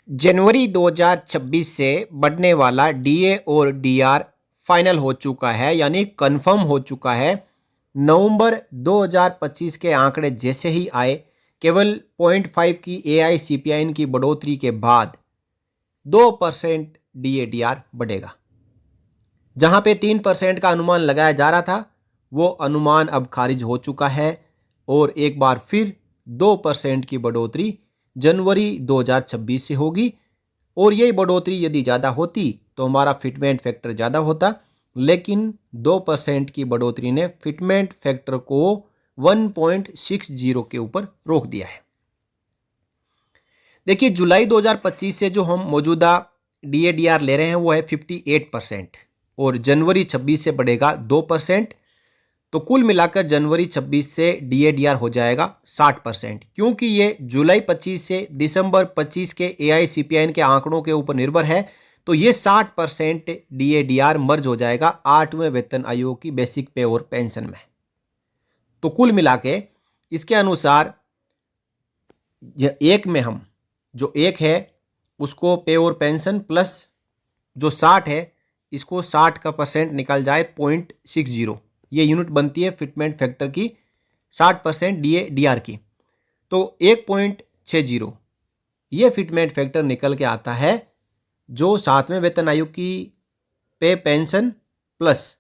जनवरी 2026 से बढ़ने वाला डीए और डीआर फाइनल हो चुका है, यानी कंफर्म हो चुका है। नवंबर 2025 के आंकड़े जैसे ही आए, केवल 0.5 की एआईसीपीआई की बढ़ोतरी के बाद 2% डीए डीआर बढ़ेगा। जहां पे 3% का अनुमान लगाया जा रहा था, वो अनुमान अब खारिज हो चुका है और एक बार फिर 2% की बढ़ोतरी जनवरी 2026 से होगी। और यही बढ़ोतरी यदि ज़्यादा होती तो हमारा फिटमेंट फैक्टर ज़्यादा होता, लेकिन 2% की बढ़ोतरी ने फिटमेंट फैक्टर को 1.60 के ऊपर रोक दिया है। देखिए, जुलाई 2025 से जो हम मौजूदा डीएडीआर ले रहे हैं वो है 58% और जनवरी 26 से बढ़ेगा 2%। तो कुल मिलाकर जनवरी 26 से डीएडीआर हो जाएगा 60%। क्योंकि ये जुलाई 25 से दिसंबर 25 के एआईसीपीआई के आंकड़ों के ऊपर निर्भर है, तो ये 60% डीएडीआर मर्ज हो जाएगा 8वें वेतन आयोग की बेसिक पे और पेंशन में। तो कुल मिला के इसके अनुसार एक में हम जो एक है उसको पे और पेंशन प्लस जो 60 है इसको 60 का परसेंट निकल जाए 0.60, ये यूनिट बनती है फिटमेंट फैक्टर की 60% डीए डीआर की। तो 1.60 ये फिटमेंट फैक्टर निकल के आता है जो 7वें वेतन आयोग की पे पेंशन प्लस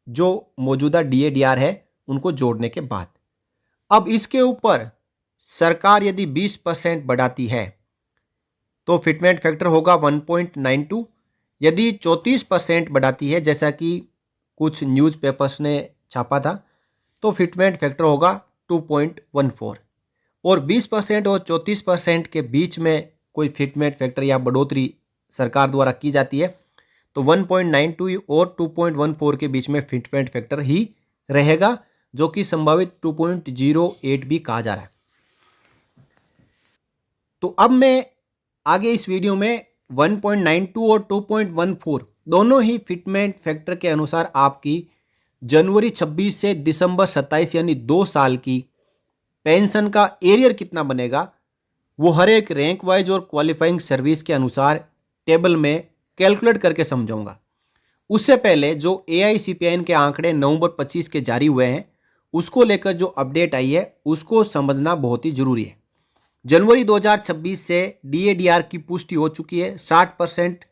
जो मौजूदा डीए डीआर है उनको जोड़ने के बाद। अब इसके ऊपर सरकार यदि 20% बढ़ाती है तो फिटमेंट फैक्टर होगा 1.92। यदि 34% बढ़ाती है, जैसा कि कुछ न्यूज़पेपर्स ने छापा था, तो फिटमेंट फैक्टर होगा 2.14। और 20% और 34% के बीच में कोई फिटमेंट फैक्टर या बढ़ोतरी सरकार द्वारा की जाती है तो 1.92 और 2.14 के बीच में फिटमेंट फैक्टर ही रहेगा, जो कि संभावित 2.08 भी कहा जा रहा है। तो अब मैं आगे इस वीडियो में 1.92 और 2.14 दोनों ही फिटमेंट फैक्टर के अनुसार आपकी जनवरी 26 से दिसंबर 27 यानी 2 साल की पेंशन का एरियर कितना बनेगा वो हर एक रैंक वाइज और क्वालिफाइंग सर्विस के अनुसार टेबल में कैलकुलेट करके समझाऊंगा। उससे पहले जो एआईसीपीआई के आंकड़े नवंबर 25 के जारी हुए हैं उसको लेकर जो अपडेट आई है उसको समझना बहुत ही जरूरी है। जनवरी 2026 से डीएडीआर की पुष्टि हो चुकी है 60%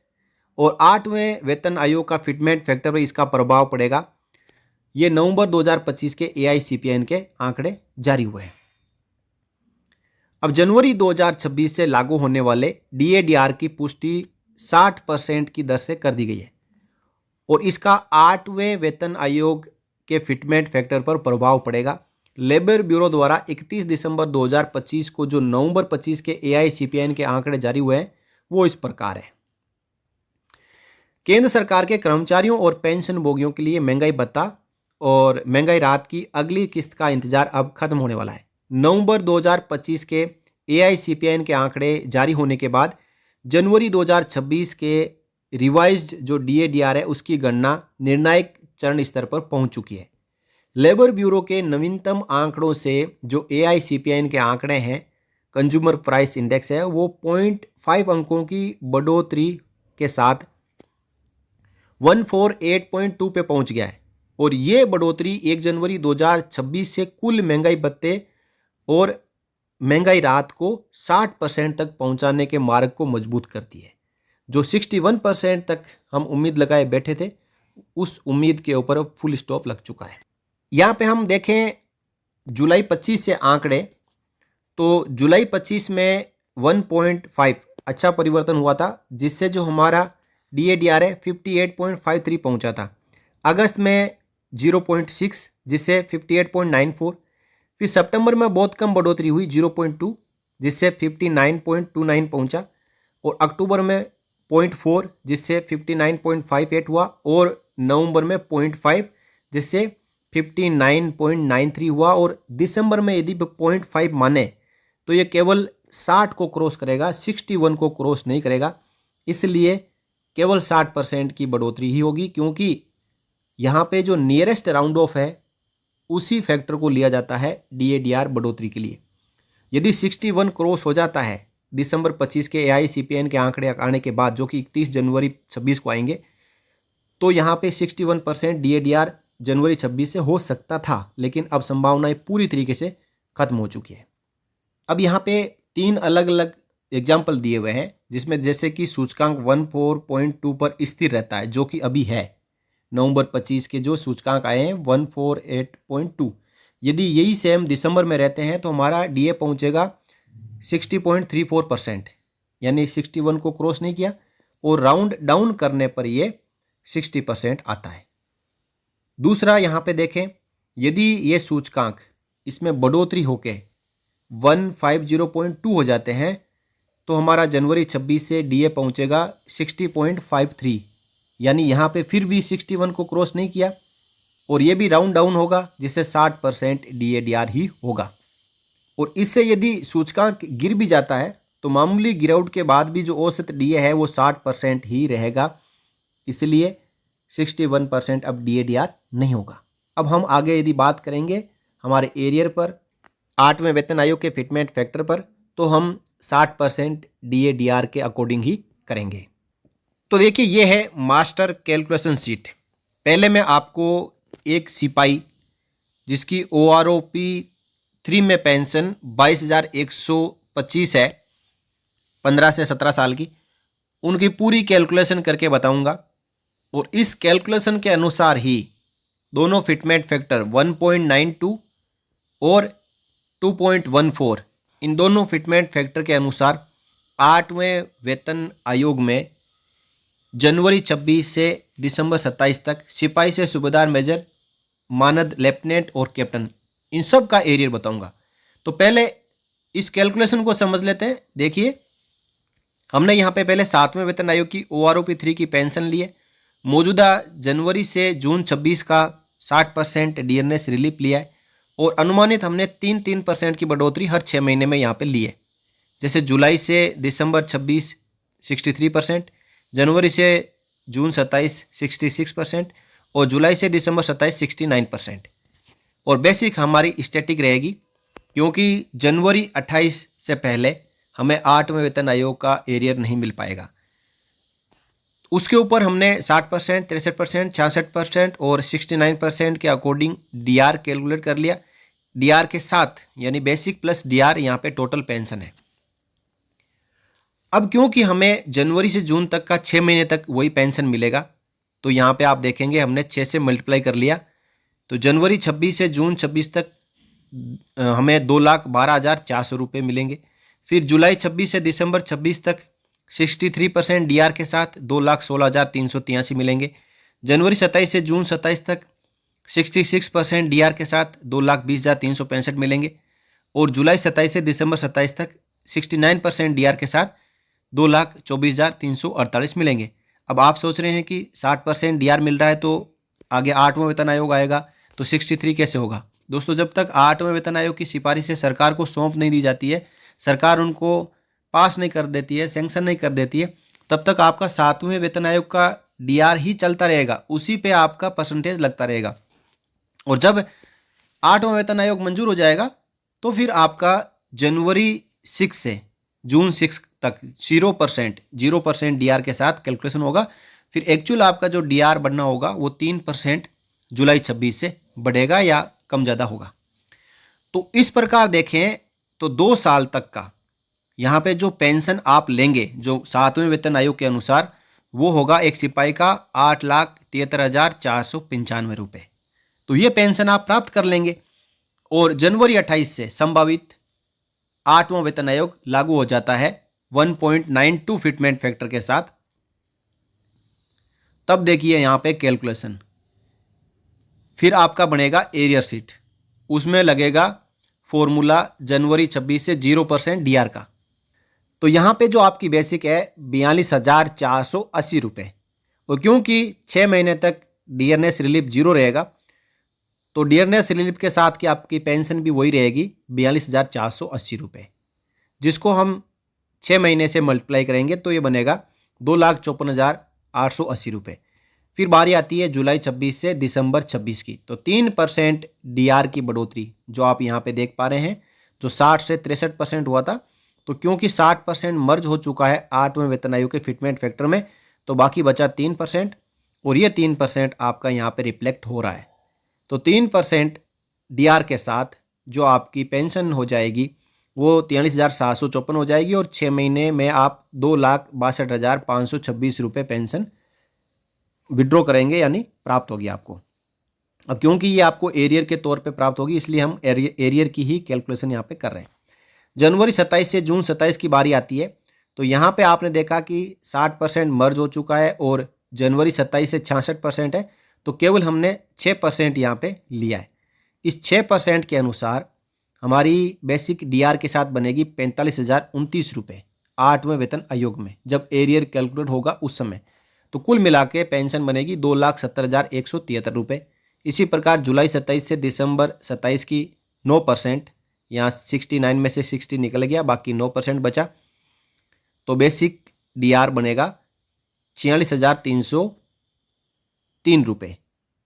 और 8वें वेतन आयोग का फिटमेंट फैक्टर पर इसका प्रभाव पड़ेगा। ये नवंबर 2025 के एआईसीपीआई के आंकड़े जारी हुए हैं। अब जनवरी 2026 से लागू होने वाले डीएडीआर की पुष्टि 60% की दर से कर दी गई है और इसका 8वें वेतन आयोग के फिटमेंट फैक्टर पर प्रभाव पड़ेगा। लेबर ब्यूरो द्वारा 31 दिसंबर 2025 को जो नवंबर 25 के एआईसीपीआई के आंकड़े जारी हुए हैं वो इस प्रकार है। केंद्र सरकार के कर्मचारियों और पेंशन भोगियों के लिए महंगाई भत्ता और महंगाई राहत की अगली किस्त का इंतजार अब खत्म होने वाला है। नवंबर 2025 के एआईसीपीआई के आंकड़े जारी होने के बाद जनवरी 2026 के रिवाइज्ड जो डीएडीआर है उसकी गणना निर्णायक चरण स्तर पर पहुंच चुकी है। लेबर ब्यूरो के नवीनतम आंकड़ों से जो एआईसीपीआई के आंकड़े हैं, कंज्यूमर प्राइस इंडेक्स है, वो 0.5 अंकों की बढ़ोतरी के साथ 148.2 पे पहुंच गया है और ये बढ़ोतरी 1 जनवरी 2026 से कुल महंगाई भत्ते और महंगाई राहत को 60% तक पहुंचाने के मार्ग को मजबूत करती है। जो 61% तक हम उम्मीद लगाए बैठे थे उस उम्मीद के ऊपर अब फुल स्टॉप लग चुका है। यहाँ पे हम देखें जुलाई 25 से आंकड़े, तो जुलाई 25 में 1.5 अच्छा परिवर्तन हुआ था, जिससे जो हमारा डीएडीआर है 58.53 पहुंचा था। अगस्त में 0.6 जिससे 58.94, फिर सितंबर में बहुत कम बढ़ोतरी हुई 0.2 जिससे 59.29 पहुंचा और अक्टूबर में 0.4 जिससे 59.58 हुआ और नवंबर में 0.5 जिससे 59.93 हुआ और दिसंबर में यदि 0.5 माने तो ये केवल 60 को क्रॉस करेगा, 61 को क्रॉस नहीं करेगा। इसलिए केवल 60% की बढ़ोतरी ही होगी, क्योंकि यहाँ पे जो नियरेस्ट राउंड ऑफ है उसी फैक्टर को लिया जाता है डीएडीआर बढ़ोतरी के लिए। यदि 61 क्रॉस हो जाता है दिसंबर 25 के AICPN के आंकड़े आने के बाद, जो कि 31 जनवरी 26 को आएंगे, तो यहाँ पे 61% DADR जनवरी 26 से हो सकता था, लेकिन अब संभावनाएं पूरी तरीके से खत्म हो चुकी है। अब यहाँ पे 3 अलग अलग एग्जाम्पल दिए हुए हैं, जिसमें जैसे कि सूचकांक 14.2 पर स्थिर रहता है, जो कि अभी है। नवंबर 25 के जो सूचकांक आए हैं 148.2, यदि यही सेम दिसंबर में रहते हैं तो हमारा DA पहुंचेगा 60.34%, यानी 61 को क्रॉस नहीं किया, और राउंड डाउन करने पर ये 60% आता है। दूसरा यहाँ पे देखें, यदि ये सूचकांक इसमें बढ़ोतरी होके 150.2 हो जाते हैं तो हमारा जनवरी 26 से DA पहुंचेगा 60.53, यानी यहाँ पे फिर भी 61 को क्रॉस नहीं किया, और ये भी राउंड डाउन होगा, जिससे 60% DADR ही होगा। और इससे यदि सूचकांक गिर भी जाता है तो मामूली गिरावट के बाद भी जो औसत DA है वो 60% ही रहेगा, इसलिए 61% अब DADR नहीं होगा। अब हम आगे यदि बात करेंगे हमारे एरियर पर, 8वें वेतन आयोग के फिटमेंट फैक्टर पर, तो हम 60% DADR के अकॉर्डिंग ही करेंगे। तो देखिए, ये है मास्टर कैलकुलेशन शीट। पहले मैं आपको एक सिपाही जिसकी OROP 3 में पेंशन 22,125 है, 15 से 17 साल की, उनकी पूरी कैलकुलेशन करके बताऊंगा। और इस कैलकुलेशन के अनुसार ही दोनों फिटमेंट फैक्टर 1.92 और 2.14, इन दोनों फिटमेंट फैक्टर के अनुसार 8वें वेतन आयोग में जनवरी 26 से दिसंबर 27 तक सिपाही से सूबेदार, मेजर, मानद, लेफ्टिनेंट और कैप्टन, इन सब का एरियर बताऊंगा। तो पहले इस कैलकुलेशन को समझ लेते हैं। देखिए, हमने यहाँ पे पहले 7वें वेतन आयोग की OROP 3 की पेंशन ली है। मौजूदा जनवरी से जून 26 का 60% DNS रिलीफ लिया है, और अनुमानित हमने 3% की बढ़ोतरी हर 6 महीने में यहाँ पे ली है। जैसे जुलाई से दिसंबर 26 63%, जनवरी से जून 27 66%, और जुलाई से दिसंबर 27 69%। और बेसिक हमारी स्टैटिक रहेगी, क्योंकि जनवरी 28 से पहले हमें 8वें वेतन आयोग का एरियर नहीं मिल पाएगा। उसके ऊपर हमने 60%, 63%, 66% और 69% के अकॉर्डिंग DR कैलकुलेट कर लिया। DR के साथ, यानी बेसिक प्लस DR, यहाँ पे टोटल पेंशन है। अब क्योंकि हमें जनवरी से जून तक का 6 महीने तक वही पेंशन मिलेगा, तो यहाँ पे आप देखेंगे हमने 6 से मल्टीप्लाई कर लिया, तो जनवरी 26 से जून 26 तक हमें 2,12,400 रुपये मिलेंगे। फिर जुलाई 26 से दिसंबर 26 तक 63% DR के साथ 2,16,383 मिलेंगे। जनवरी 27 से जून 27 तक 66% DR के साथ 2,20,365 मिलेंगे। और जुलाई 27 से दिसंबर 27 तक 69% DR के साथ 2,24,348 मिलेंगे। अब आप सोच रहे हैं कि 60% DR मिल रहा है तो आगे 8वां वेतन आयोग आएगा, तो 63 कैसे होगा? दोस्तों, जब तक 8वें वेतन आयोग की सिफारिश से सरकार को सौंप नहीं दी जाती है, सरकार उनको पास नहीं कर देती है, सैंक्शन नहीं कर देती है, तब तक आपका 7वें वेतन आयोग का DR ही चलता रहेगा, उसी पे आपका परसेंटेज लगता रहेगा। और जब 8वां वेतन आयोग मंजूर हो जाएगा तो फिर आपका जनवरी 6 से जून 6 तक 0% DR के साथ कैलकुलेशन होगा। फिर एक्चुअल आपका जो DR बढ़ना होगा वो 3% जुलाई 26 से बढ़ेगा या कम ज़्यादा होगा। तो इस प्रकार देखें तो 2 साल तक का यहाँ पे जो पेंशन आप लेंगे, जो 7वें वेतन आयोग के अनुसार, वो होगा एक सिपाही का 8,73,495 रुपये। तो ये पेंशन आप प्राप्त कर लेंगे। और जनवरी 28 से संभावित 8वां वेतन आयोग लागू हो जाता है 1.92 फिटमेंट फैक्टर के साथ। तब देखिए यहाँ पे कैलकुलेशन, फिर आपका बनेगा एरियर शीट, उसमें लगेगा फॉर्मूला जनवरी 26 से 0% DR का। तो यहाँ पे जो आपकी बेसिक है 42,480 रुपये, और क्योंकि 6 महीने तक DNS रिलीफ 0 रहेगा, तो DNS रिलीफ के साथ की आपकी पेंशन भी वही रहेगी 42,480 रुपये, जिसको हम 6 महीने से मल्टीप्लाई करेंगे तो ये बनेगा 2,54,880 रुपये। फिर बारी आती है जुलाई 26 से दिसंबर 26 की, तो 3% DR की बढ़ोतरी जो आप यहाँ पे देख पा रहे हैं, जो 60 से 63% हुआ था, तो क्योंकि 60% मर्ज हो चुका है 8वें वेतन आयोग के फिटमेंट फैक्टर में, तो बाकी बचा 3% और ये 3% आपका यहाँ पे रिफ्लेक्ट हो रहा है। तो 3% डीआर के साथ जो आपकी पेंशन हो जाएगी वो 43,754 हो जाएगी और 6 महीने में आप 2,62,526 रुपये पेंशन विड्रॉ करेंगे, यानी प्राप्त होगी आपको। अब क्योंकि ये आपको एरियर के तौर पे प्राप्त होगी, इसलिए हम एरियर की ही कैलकुलेशन यहाँ पे कर रहे हैं। जनवरी 27 से जून 27 की बारी आती है, तो यहाँ पे आपने देखा कि 60% मर्ज हो चुका है और जनवरी 27 से 66% है, तो केवल हमने 6% यहाँ पे लिया है। इस 6% के अनुसार हमारी बेसिक डीआर के साथ बनेगी 45,029 रुपये 8वें वेतन आयोग में, जब एरियर कैलकुलेट होगा उस समय। तो कुल मिला के पेंशन बनेगी 2,70,173 रुपये। इसी प्रकार जुलाई 27 से दिसंबर 27 की 9%, यहाँ 69 में से 60 निकल गया, बाकी 9% बचा, तो बेसिक डीआर बनेगा 46,303 रुपये।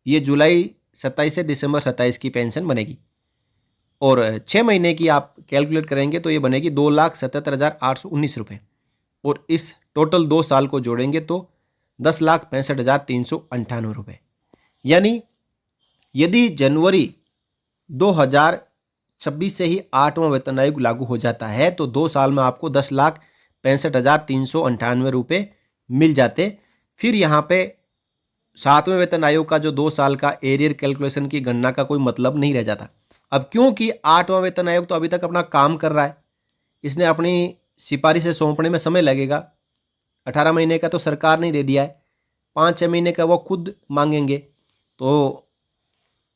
ये जुलाई 27 से दिसंबर 27 की पेंशन बनेगी। और 6 महीने की आप कैलकुलेट करेंगे तो ये बनेगी 2,77,819 रुपये। और इस टोटल 2 साल को जोड़ेंगे तो 10,65,398 रुपये। यानी यदि जनवरी 2026 से ही 8वां वेतन आयोग लागू हो जाता है तो 2 साल में आपको 10,65,398 रुपये मिल जाते। फिर यहाँ पे 7वें वेतन आयोग का जो 2 साल का एरियर कैलकुलेशन की गणना का कोई मतलब नहीं रह जाता। अब क्योंकि 8वां वेतन आयोग तो अभी तक अपना काम कर रहा है, इसने अपनी सिफारिशें सौंपने में समय लगेगा। 18 महीने का तो सरकार ने दे दिया है, 5-6 महीने का वो खुद मांगेंगे, तो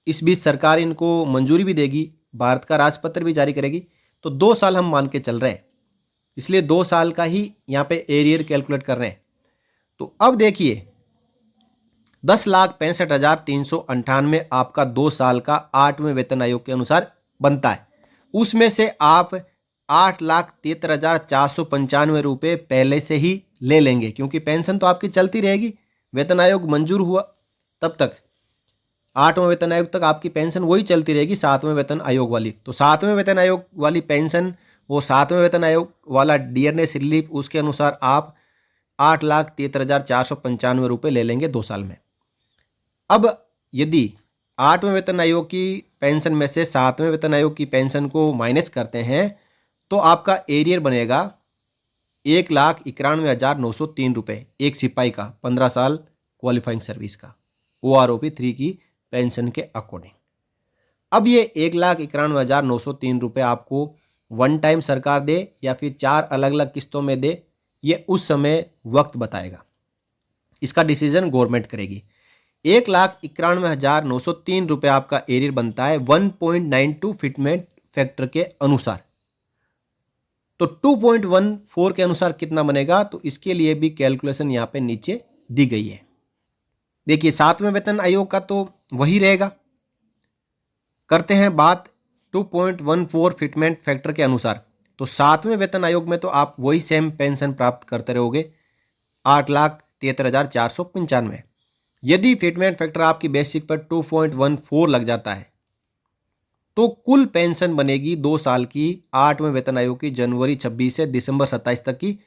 इस बीच सरकार इनको मंजूरी भी देगी, भारत का राजपत्र भी जारी करेगी। तो 2 साल हम मान के चल रहे हैं, इसलिए 2 साल का ही यहाँ पे एरियर कैलकुलेट कर रहे हैं। तो अब देखिए 10,65,398 आपका 2 साल का 8वें वेतन आयोग के अनुसार बनता है। उसमें से आप 8,73,495 रुपये पहले से ही ले लेंगे, क्योंकि पेंशन तो आपकी चलती रहेगी। वेतन आयोग मंजूर हुआ तब तक, 8वें वेतन आयोग तक आपकी पेंशन वही चलती रहेगी, 7वें वेतन आयोग वाली। तो 7वें वेतन आयोग वाली पेंशन, वो 7वें वेतन आयोग वाला डियरनेस रिलीफ, उसके अनुसार आप 8,73,495 रुपये ले लेंगे 2 साल में। अब यदि 8वें वेतन आयोग की पेंशन में से 7वें वेतन आयोग की पेंशन को माइनस करते हैं तो आपका एरियर बनेगा 1,91,903 रुपये एक सिपाही का, 15 साल क्वालिफाइंग सर्विस का, OROP 3 की पेंशन के अकॉर्डिंग। अब ये 1,91,903 रुपये आपको वन टाइम सरकार दे या फिर 4 अलग अलग किस्तों में दे, ये उस समय वक्त बताएगा। इसका डिसीजन गवर्नमेंट करेगी। 1,91,903 रुपये आपका एरियर बनता है 1.92 फिटमेंट फैक्टर के अनुसार। तो 2.14 के अनुसार कितना बनेगा, तो इसके लिए भी कैलकुलेशन यहाँ पे नीचे दी गई है। देखिए 7वें वेतन आयोग का तो वही रहेगा। करते हैं बात 2.14 फिटमेंट फैक्टर के अनुसार। तो 7वें वेतन आयोग में तो आप वही सेम पेंशन प्राप्त करते रहोगे, 8,73,495। यदि फिटमेंट फैक्टर आपकी बेसिक पर 2.14 लग जाता है तो कुल पेंशन बनेगी 2 साल की 8वें वेतन आयोग की जनवरी 26 से दिसंबर 27 तक की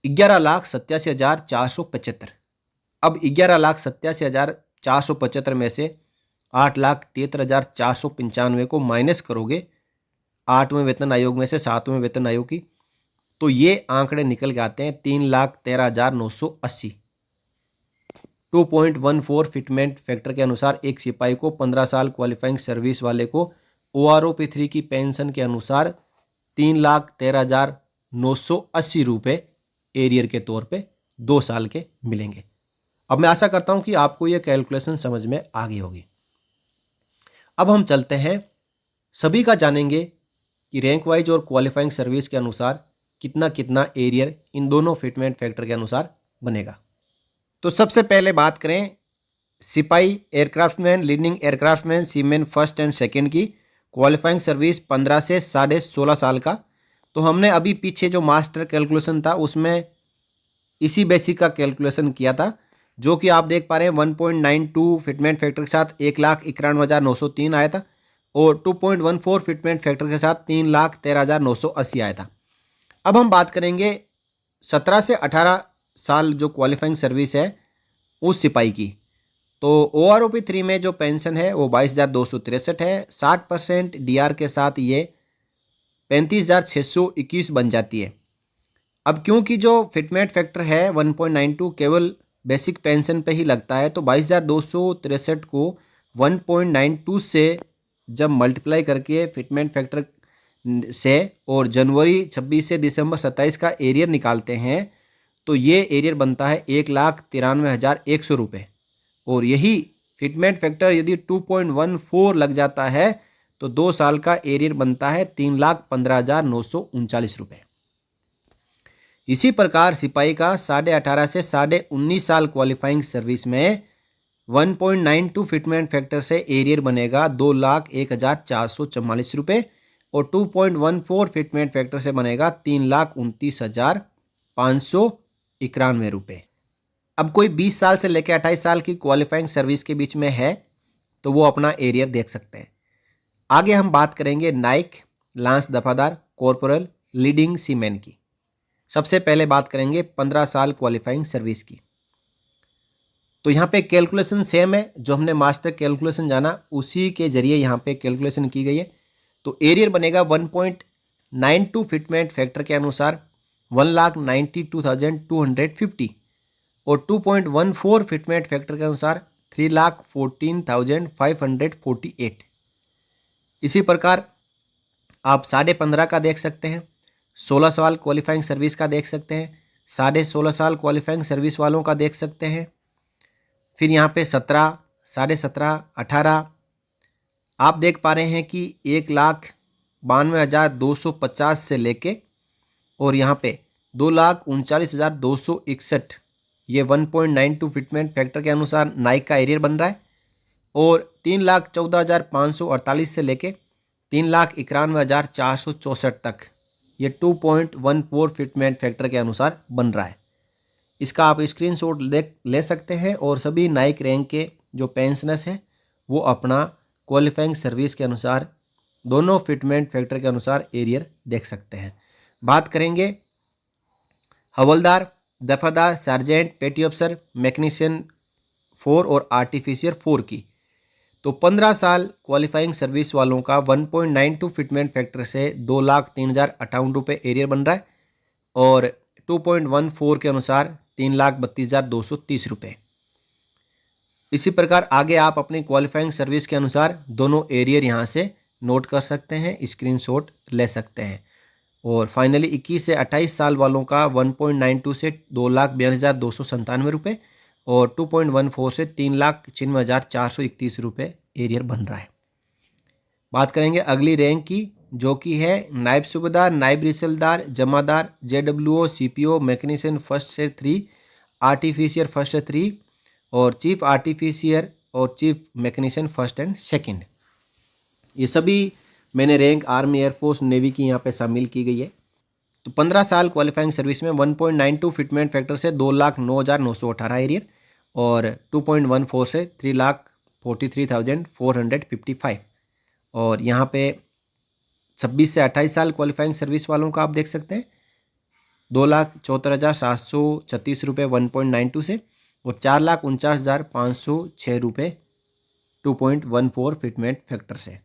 11,87,475। अब 11,87,475 में से 8,73,495 को माइनस करोगे 8वें वेतन आयोग में से 7वें वेतन आयोग की, तो ये आंकड़े निकल के आते हैं 3,13,980। 2.14 फिटमेंट फैक्टर के अनुसार एक सिपाही को, 15 साल क्वालिफाइंग सर्विस वाले को OROP 3 की पेंशन के अनुसार 3,13,980 रुपये एरियर के तौर पे 2 साल के मिलेंगे। अब मैं आशा करता हूं कि आपको यह कैलकुलेशन समझ में आ गई होगी। अब हम चलते हैं, सभी का जानेंगे कि रैंक वाइज और क्वालिफाइंग सर्विस के अनुसार कितना कितना एरियर इन दोनों फिटमेंट फैक्टर के अनुसार बनेगा। तो सबसे पहले बात करें सिपाही, aircraftman, leading aircraftman, seamen first and second की क्वालिफाइंग सर्विस 15 से 16.5 साल का। तो हमने अभी पीछे जो मास्टर कैलकुलेशन था उसमें इसी बेसिक का कैलकुलेशन किया था, जो कि आप देख पा रहे हैं 1.92 फिटमेंट फैक्टर के साथ 1,91,903 आया था। और 2.14 फिटमेंट फैक्टर के साथ 3,13,980 आया था। अब हम बात करेंगे 17 से 18 साल जो क्वालिफाइंग सर्विस है उस सिपाही की। तो OROP 3 में जो पेंशन है वो 22,263 है। 60% DR के साथ ये 35,621 बन जाती है। अब क्योंकि जो फिटमेंट फैक्टर है 1.92 केवल बेसिक पेंशन पे ही लगता है, तो 22,263 को 1.92 से जब मल्टीप्लाई करके फिटमेंट फैक्टर से और जनवरी 26 से दिसंबर 27 का एरियर निकालते हैं तो ये एरियर बनता है 1,93,100 रुपये। और यही फिटमेंट फैक्टर यदि 2.14 लग जाता है तो 2 साल का एरियर बनता है 3,15,939 रुपये। इसी प्रकार सिपाही का 18.5 से 19.5 साल क्वालिफाइंग सर्विस में 1.92 फिटमेंट फैक्टर से एरियर बनेगा 2,01,444 रुपये और 2.14 फिटमेंट फैक्टर से बनेगा 3,29,591 रुपये। अब कोई 20 साल से लेकर 28 साल की क्वालिफाइंग सर्विस के बीच में है तो वो अपना एरियर देख सकते हैं। आगे हम बात करेंगे Naik, lance Daffadar, corporal, leading seaman की। सबसे पहले बात करेंगे 15 साल क्वालिफाइंग सर्विस की। तो यहाँ पे कैलकुलेशन सेम है, जो हमने मास्टर कैलकुलेशन जाना उसी के जरिए यहाँ पे कैलकुलेशन की गई है। तो एरियर बनेगा 1.92 फिटमेंट फैक्टर के अनुसार 1,92,250 और 2.14 फिटमेंट फैक्टर के अनुसार 3,14,548। इसी प्रकार आप 15.5 का देख सकते हैं, 16 साल क्वालिफाइंग सर्विस का देख सकते हैं, 16.5 साल क्वालिफाइंग सर्विस वालों का देख सकते हैं। फिर यहाँ पे 17, 17.5, 18 आप देख पा रहे हैं कि 1,92,250 से लेके और यहाँ पे 2,39,261 ये 1.92 फिटमेंट फैक्टर के अनुसार नाइक का एरियर बन रहा है और 3,14,548 से लेके 3,91,464 तक ये 2.14 फिटमेंट फैक्टर के अनुसार बन रहा है। इसका आप स्क्रीनशॉट ले सकते हैं और सभी नाइक रैंक के जो पेंशनर्स हैं वो अपना क्वालिफाइंग सर्विस के अनुसार दोनों फिटमेंट फैक्टर के अनुसार एरियर देख सकते हैं। बात करेंगे हवलदार, दफादार, सार्जेंट, पेटी अफसर, मैकेनिशियन 4 और आर्टिफिशियर 4 की। तो 15 साल क्वालिफाइंग सर्विस वालों का 1.92 फिटमेंट फैक्टर से 2,03,058 रुपये एरियर बन रहा है और 2.14 के अनुसार 3,32,230 रुपये। इसी प्रकार आगे आप अपनी क्वालिफाइंग सर्विस के अनुसार दोनों एरियर यहाँ से नोट कर सकते हैं, स्क्रीनशॉट ले सकते हैं। और फाइनली 21 से 28 साल वालों का 1.92 से 2,42,297 रुपये और 2.14 से 3,96,431 रुपये एरियर बन रहा है। बात करेंगे अगली रैंक की, जो कि है नायब सूबेदार, नायब रिसलदार, जमादार, JWO, CPO, मैकेनिशियन फर्स्ट से 3, आर्टिफिशियर फर्स्ट से 3 और चीफ आर्टिफिशियर और चीफ मैकेनिशियन फर्स्ट एंड सेकंड। ये सभी मैंने रैंक आर्मी, एयरफोर्स, नेवी की यहाँ पे शामिल की गई है। तो 15 साल क्वालिफाइंग सर्विस में 1.92 फिटमेंट फैक्टर से 2,09,918 एरियर और 2.14 से 3,43,455 और यहाँ पे 26 से 28 साल क्वालिफाइंग सर्विस वालों का आप देख सकते हैं 2,74,736 रुपये 1.92 से और 4,49,506 रुपये 2.14 फिटमेंट फैक्टर से।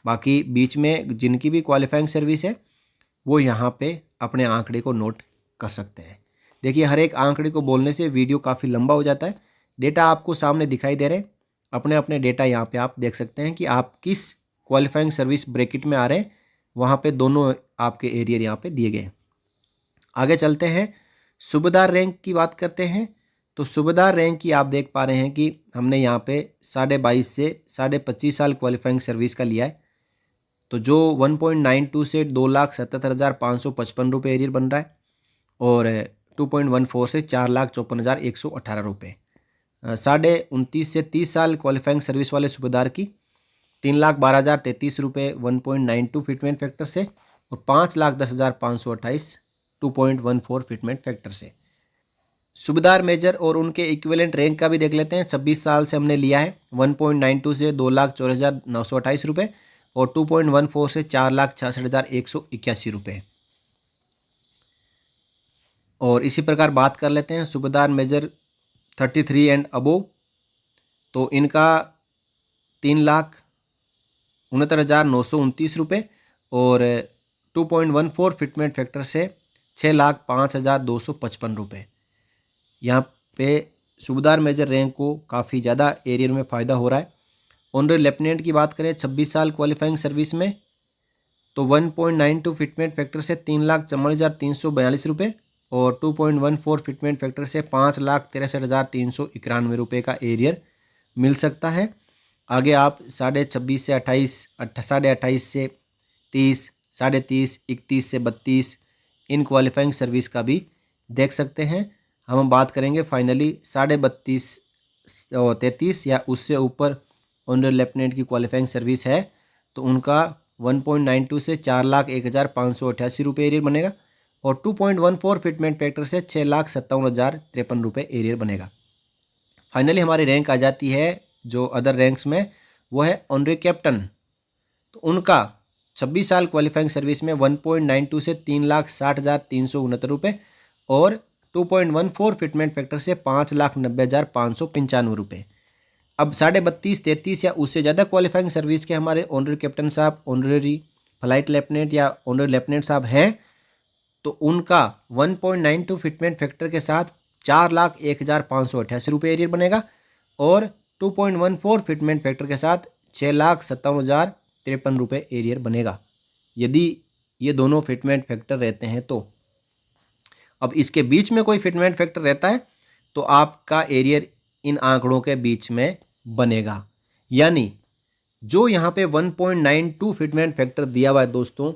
बाकी बीच में जिनकी भी क्वालिफाइंग सर्विस है वो यहाँ पे अपने आंकड़े को नोट कर सकते हैं। देखिए हर एक आंकड़े को बोलने से वीडियो काफ़ी लंबा हो जाता है। डेटा आपको सामने दिखाई दे रहे हैं, अपने अपने डेटा यहाँ पे आप देख सकते हैं कि आप किस क्वालिफाइंग सर्विस ब्रैकेट में आ रहे हैं, वहाँ पे दोनों आपके एरियर यहाँ पे दिए गए हैं। आगे चलते हैं, सूबेदार रैंक की बात करते हैं। तो सूबेदार रैंक की आप देख पा रहे हैं कि हमने यहाँ पे 22.5 से 25.5 साल क्वालिफाइंग सर्विस का लिया है। तो जो 1.92 से 2,77,555 रुपये एरियर बन रहा है और 2.14 से 4,54,118 रुपये। 29.5 से 30 साल क्वालिफाइंग सर्विस वाले सूबेदार की 3,12,033 रुपये 1.92 फिटमेंट फैक्टर से और 5,10,528 2.14 फिटमेंट फैक्टर से। सूबेदार मेजर और उनके इक्विवेलेंट रैंक का भी देख लेते हैं। 26 साल से हमने लिया है 1.92 से 2,04,928 रुपये और 2.14 से 4,66,181 रुपये। और इसी प्रकार बात कर लेते हैं सूबेदार मेजर 33 एंड अबोव, तो इनका 3,69,929 रुपये और 2.14 फिटमेंट फैक्टर से 6,05,255 रुपये। यहाँ पे सूबेदार मेजर रैंक को काफ़ी ज़्यादा एरियर में फ़ायदा हो रहा है। ऑनरेरी लेफ्टिनेंट की बात करें 26 साल क्वालिफाइंग सर्विस में, तो 1.92 फिटमेंट फैक्टर से 3,44,342 रुपये और 2.14 फिटमेंट फैक्टर से 5,63,391 रुपये का एरियर मिल सकता है। आगे आप 26.5 से 28, 28.5 से 30, 30.5, 31 से 32 इन क्वालिफाइंग सर्विस का भी देख सकते हैं। हम बात करेंगे फाइनली 32.5 और 33 या उससे ऊपर ऑनरेरी लेफ्टिनेंट की क्वालिफाइंग सर्विस है, तो उनका 1.92 से 4,01,588 रुपये एरियर बनेगा और 2.14 फिटमेंट फैक्टर से 6,57,053 रुपये एरियर बनेगा। फाइनली हमारी रैंक आ जाती है जो अदर रैंक्स में, वो है ऑनरेरी कैप्टन, तो उनका 26 साल क्वालिफाइंग सर्विस में 1.92 से 3,60,369 रुपये और 2.14 फिटमेंट फैक्टर से 5,90,595 रुपये। अब 32.5, 33 या उससे ज़्यादा क्वालिफाइंग सर्विस के हमारे ऑनरेरी कैप्टन साहब, ऑनरेरी फ्लाइट लेफ्टिनेंट या ऑनरेरी लेफ्टिनेंट साहब हैं, तो उनका 1.92 फिटमेंट फैक्टर के साथ 4,01,588 रुपये एरियर बनेगा और 2.14 फिटमेंट फैक्टर के साथ 6,57,053 रुपये एरियर बनेगा, यदि ये दोनों फिटमेंट फैक्टर रहते हैं तो। अब इसके बीच में कोई फिटमेंट फैक्टर रहता है तो आपका एरियर इन आंकड़ों के बीच में बनेगा, यानी जो यहाँ पे 1.92 फिटमेंट फैक्टर दिया हुआ है दोस्तों,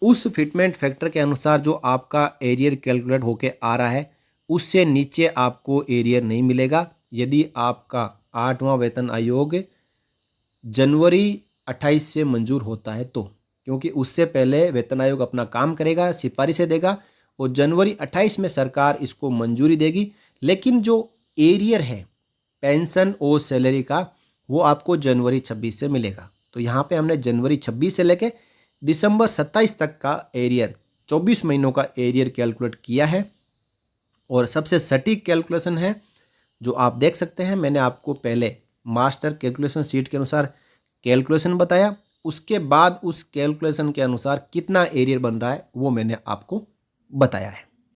उस फिटमेंट फैक्टर के अनुसार जो आपका एरियर कैलकुलेट होके आ रहा है उससे नीचे आपको एरियर नहीं मिलेगा। यदि आपका 8वां वेतन आयोग जनवरी 28 से मंजूर होता है तो, क्योंकि उससे पहले वेतन आयोग अपना काम करेगा, सिफारिशें देगा और जनवरी 28 में सरकार इसको मंजूरी देगी। लेकिन जो एरियर है पेंशन और सैलरी का, वो आपको जनवरी 26 से मिलेगा। तो यहाँ पे हमने जनवरी 26 से लेके दिसंबर 27 तक का एरियर, 24 महीनों का एरियर कैलकुलेट किया है और सबसे सटीक कैलकुलेशन है जो आप देख सकते हैं। मैंने आपको पहले मास्टर कैलकुलेशन शीट के अनुसार कैलकुलेशन बताया, उसके बाद उस कैलकुलेशन के अनुसार कितना एरियर बन रहा है वो मैंने आपको बताया है।